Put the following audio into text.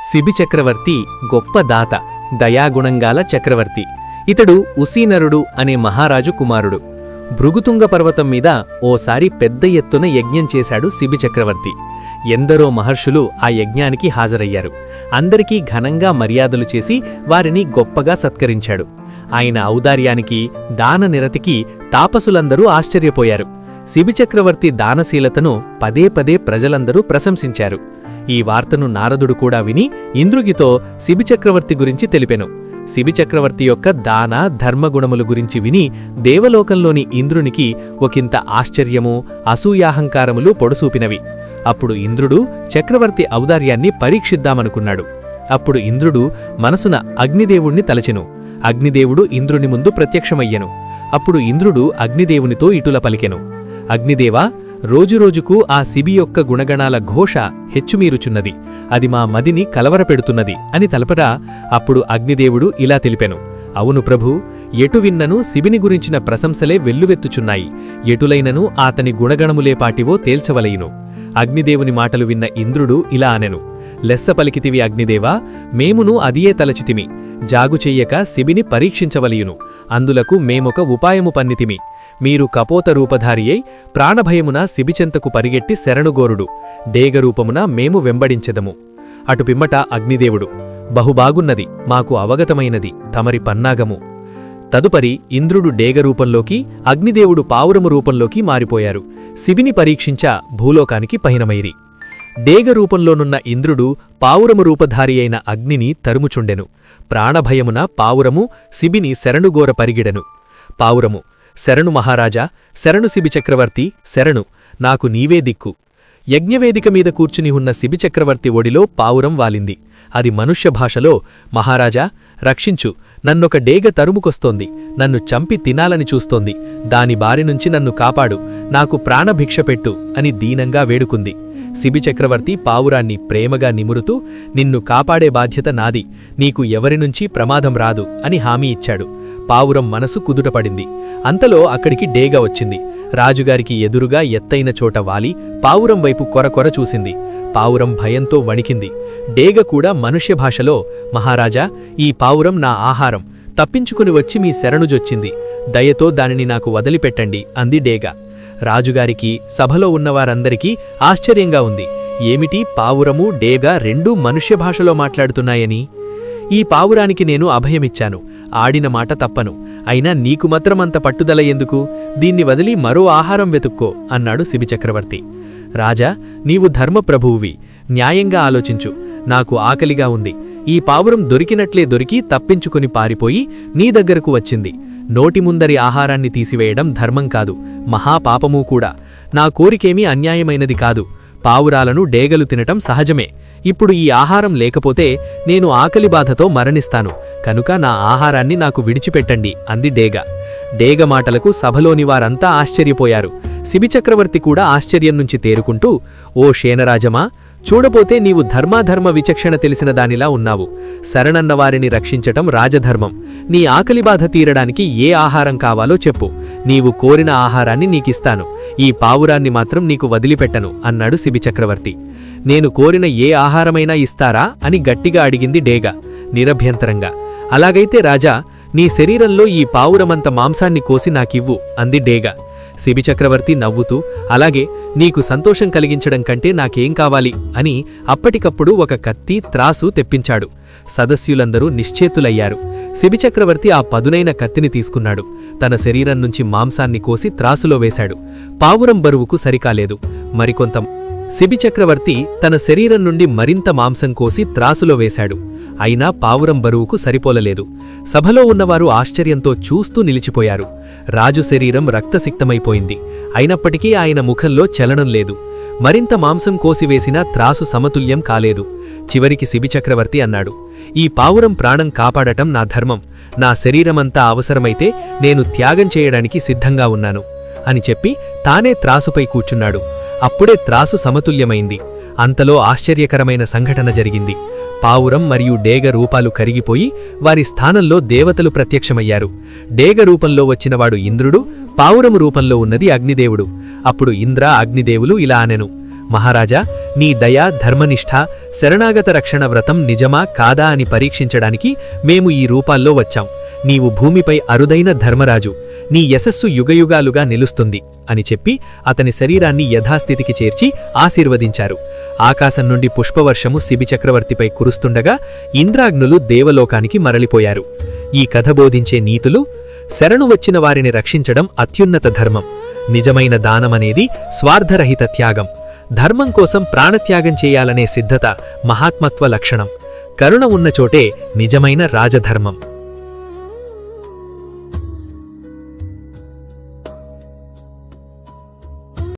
శిబి చక్రవర్తి గొప్ప దాత, దయాగుణంగాల చక్రవర్తి. ఇతడు ఉసీనరుడు అనే మహారాజు కుమారుడు. భృగుతుంగ పర్వతం మీద ఓసారి పెద్ద ఎత్తున యజ్ఞం చేశాడు శిబి చక్రవర్తి. ఎందరో మహర్షులు ఆ యజ్ఞానికి హాజరయ్యారు. అందరికీ ఘనంగా మర్యాదలు చేసి వారిని గొప్పగా సత్కరించాడు. ఆయన ఔదార్యానికి, దాననిరతికి తాపసులందరూ ఆశ్చర్యపోయారు. శిబి చక్రవర్తి దానశీలతను పదే పదే ప్రజలందరూ ప్రశంసించారు. ఈ వార్తను నారదుడు కూడా విని ఇంద్రుగితో శిబి చక్రవర్తి గురించి తెలిపెను. శిబి చక్రవర్తి యొక్క దాన ధర్మగుణములు గురించి విని దేవలోకంలోని ఇంద్రునికి ఒకంత ఆశ్చర్యము, అసూయాహంకారములు పొడసూపినవి. అప్పుడు ఇంద్రుడు చక్రవర్తి ఔదార్యాన్ని పరీక్షిద్దామనుకున్నాడు. అప్పుడు ఇంద్రుడు మనసున అగ్నిదేవుణ్ణి తలచెను. అగ్నిదేవుడు ఇంద్రుని ముందు ప్రత్యక్షమయ్యెను. అప్పుడు ఇంద్రుడు అగ్నిదేవునితో ఇటుల పలికెను: అగ్నిదేవా, రోజురోజుకు ఆ శిబి యొక్క గుణగణాల ఘోష హెచ్చుమీరుచున్నది. అది మా మదిని కలవరపెడుతున్నది అని తలపరా. అప్పుడు అగ్నిదేవుడు ఇలా తెలిపెను: అవును ప్రభూ, ఎటు విన్నను శిబిని గురించిన ప్రశంసలే వెల్లువెత్తుచున్నాయి. ఎటులైనను అతని గుణగణములేపాటివో తేల్చవలయును. అగ్నిదేవుని మాటలు విన్న ఇంద్రుడు ఇలా అనెను: లెస్స పలికితివి అగ్నిదేవా, మేమును అదియే తలచితిమి. జాగు చెయ్యక శిబిని పరీక్షించవలయును. అందులకు మేమొక ఉపాయము పన్నితిమి. మీరు కపోత రూపధారియై ప్రాణభయమున శిబిచెంతకు పరిగెట్టి శరణుగోరుడు. డేగరూపమున మేము వెంబడించెదము. అటు పిమ్మట అగ్నిదేవుడు: బహుబాగున్నది, మాకు అవగతమైనది తమరి పన్నాగము. తదుపరి ఇంద్రుడు డేగరూపంలోకి, అగ్నిదేవుడు పావురము రూపంలోకి మారిపోయారు. శిబిని పరీక్షించ భూలోకానికి పయనమైరి. డేగరూపంలోనున్న ఇంద్రుడు పావురము రూపధారి అయిన అగ్నిని తరుముచుండెను. ప్రాణభయమున పావురము శిబిని శరణుగోర పరిగిడెను. పావురము: శరణు మహారాజా, శరణు శిబి చక్రవర్తి, శరణు, నాకు నీవే దిక్కు. యజ్ఞవేదిక మీద కూర్చుని ఉన్న శిబి చక్రవర్తి ఒడిలో పావురం వాలింది. అది మనుష్య భాషలో: మహారాజా, రక్షించు, నన్నొక డేగ తరుముకొస్తోంది. నన్ను చంపి తినాలని చూస్తోంది. దాని బారినుంచి నన్ను కాపాడు, నాకు ప్రాణభిక్ష పెట్టు అని దీనంగా వేడుకుంది. శిబి చక్రవర్తి పావురాన్ని ప్రేమగా నిమురుతూ: నిన్ను కాపాడే బాధ్యత నాది, నీకు ఎవరినుంచి ప్రమాదం రాదు అని హామీ ఇచ్చాడు. పావురం మనసు కుదుటపడింది. అంతలో అక్కడికి డేగ వచ్చింది. రాజుగారికి ఎదురుగా ఎత్తైన చోట వాలి పావురం వైపు కొరకొర చూసింది. పావురం భయంతో వణికింది. డేగ కూడా మనుష్య భాషలో: మహారాజా, ఈ పావురం నా ఆహారం. తప్పించుకుని వచ్చి మీ శరణుజొచ్చింది. దయతో దానిని నాకు వదిలిపెట్టండి అంది డేగ. రాజుగారికి, సభలో ఉన్నవారందరికీ ఆశ్చర్యంగా ఉంది. ఏమిటి, పావురము, డేగ రెండూ మనుష్య భాషలో మాట్లాడుతున్నాయని? ఈ పావురానికి నేను అభయమిచ్చాను, ఆడిన మాట తప్పను. అయినా నీకు మాత్రమంత పట్టుదల ఎందుకు? దీన్ని వదిలి మరో ఆహారం వెతుక్కో అన్నాడు శిబి చక్రవర్తి. రాజా, నీవు ధర్మప్రభువువి, న్యాయంగా ఆలోచించు. నాకు ఆకలిగా ఉంది. ఈ పావురం దొరికినట్లే దొరికి తప్పించుకుని పారిపోయి నీ దగ్గరకు వచ్చింది. నోటి ముందరి ఆహారాన్ని తీసివేయడం ధర్మం కాదు, మహాపాపమూ కూడా. నా కోరికేమీ అన్యాయమైనది కాదు. పావురాలను డేగలు తినటం సహజమే. ఇప్పుడు ఈ ఆహారం లేకపోతే నేను ఆకలి బాధతో మరణిస్తాను. కనుక నా ఆహారాన్ని నాకు విడిచిపెట్టండి అంది డేగ. డేగ మాటలకు సభలోని వారంతా ఆశ్చర్యపోయారు. శిబి చక్రవర్తి కూడా ఆశ్చర్యం నుంచి తేరుకుంటూ: ఓ శేనరాజమా, చూడపోతే నీవు ధర్మాధర్మ విచక్షణ తెలిసిన దానిలా ఉన్నావు. శరణన్నవారిని రక్షించటం రాజధర్మం. నీ ఆకలి బాధ తీరడానికి ఏ ఆహారం కావాలో చెప్పు. నీవు కోరిన ఆహారాన్ని నీకిస్తాను. ఈ పావురాన్ని మాత్రం నీకు వదిలిపెట్టను అన్నాడు శిబి చక్రవర్తి. నేను కోరిన ఏ ఆహారమైనా ఇస్తారా అని గట్టిగా అడిగింది డేగ నిరభ్యంతరంగా. అలాగైతే రాజా, నీ శరీరంలో ఈ పావురమంత మాంసాన్ని కోసి నాకివ్వు అంది డేగ. శిబి చక్రవర్తి నవ్వుతూ: అలాగే, నీకు సంతోషం కలిగించడం కంటే నాకేం కావాలి అని అప్పటికప్పుడు ఒక కత్తి, త్రాసు తెప్పించాడు. సదస్యులందరూ నిశ్చేతులయ్యారు. శిబి చక్రవర్తి ఆ పదునైన కత్తిని తీసుకున్నాడు. తన శరీరం నుంచి మాంసాన్ని కోసి త్రాసులో వేశాడు. పావురం బరువుకు సరికాలేదు. మరికొంత శిబి చక్రవర్తి తన శరీరం నుండి మరింత మాంసం కోసి త్రాసులో వేశాడు. అయినా పావురం బరువుకు సరిపోలలేదు. సభలో ఉన్నవారు ఆశ్చర్యంతో చూస్తూ నిలిచిపోయారు. రాజు శరీరం రక్తసిక్తమైపోయింది. అయినప్పటికీ ఆయన ముఖంలో చలనం లేదు. మరింత మాంసం కోసివేసినా త్రాసు సమతుల్యం కాలేదు. చివరికి శిబి చక్రవర్తి అన్నాడు: ఈ పావురం ప్రాణం కాపాడటం నా ధర్మం. నా శరీరమంతా అవసరమైతే నేను త్యాగం చేయడానికి సిద్ధంగా ఉన్నాను అని చెప్పి తానే త్రాసుపై కూర్చున్నాడు. అప్పుడే త్రాసు సమతుల్యమైంది. అంతలో ఆశ్చర్యకరమైన సంఘటన జరిగింది. పావురం మరియు డేగ రూపాలు కరిగిపోయి వారి స్థానంలో దేవతలు ప్రత్యక్షమయ్యారు. డేగ రూపంలో వచ్చినవాడు ఇంద్రుడు, పావురము రూపంలో ఉన్నది అగ్నిదేవుడు. అప్పుడు ఇంద్ర, అగ్నిదేవులు ఇలా అనెను: మహారాజా, నీ దయ, ధర్మనిష్ఠ, శరణాగత రక్షణ వ్రతం నిజమా కాదా అని పరీక్షించడానికి మేము ఈ రూపాల్లో వచ్చాం. నీవు భూమిపై అరుదైన ధర్మరాజు, నీ యశస్సు యుగయుగాలుగా నిలుస్తుంది అని చెప్పి అతని శరీరాన్ని యథాస్థితికి చేర్చి ఆశీర్వదించారు. ఆకాశం నుండి పుష్పవర్షము శిబిచక్రవర్తిపై కురుస్తుండగా ఇంద్రాగ్నులు దేవలోకానికి మరలిపోయారు. ఈ కథ బోధించే నీతులు: శరణు వచ్చిన వారిని రక్షించడం అత్యున్నత ధర్మం. నిజమైన దానమనేది స్వార్థరహిత త్యాగం. ధర్మం కోసం ప్రాణత్యాగం చేయాలనే సిద్ధత మహాత్మత్వ లక్షణం. కరుణ ఉన్న చోటే నిజమైన రాజధర్మం.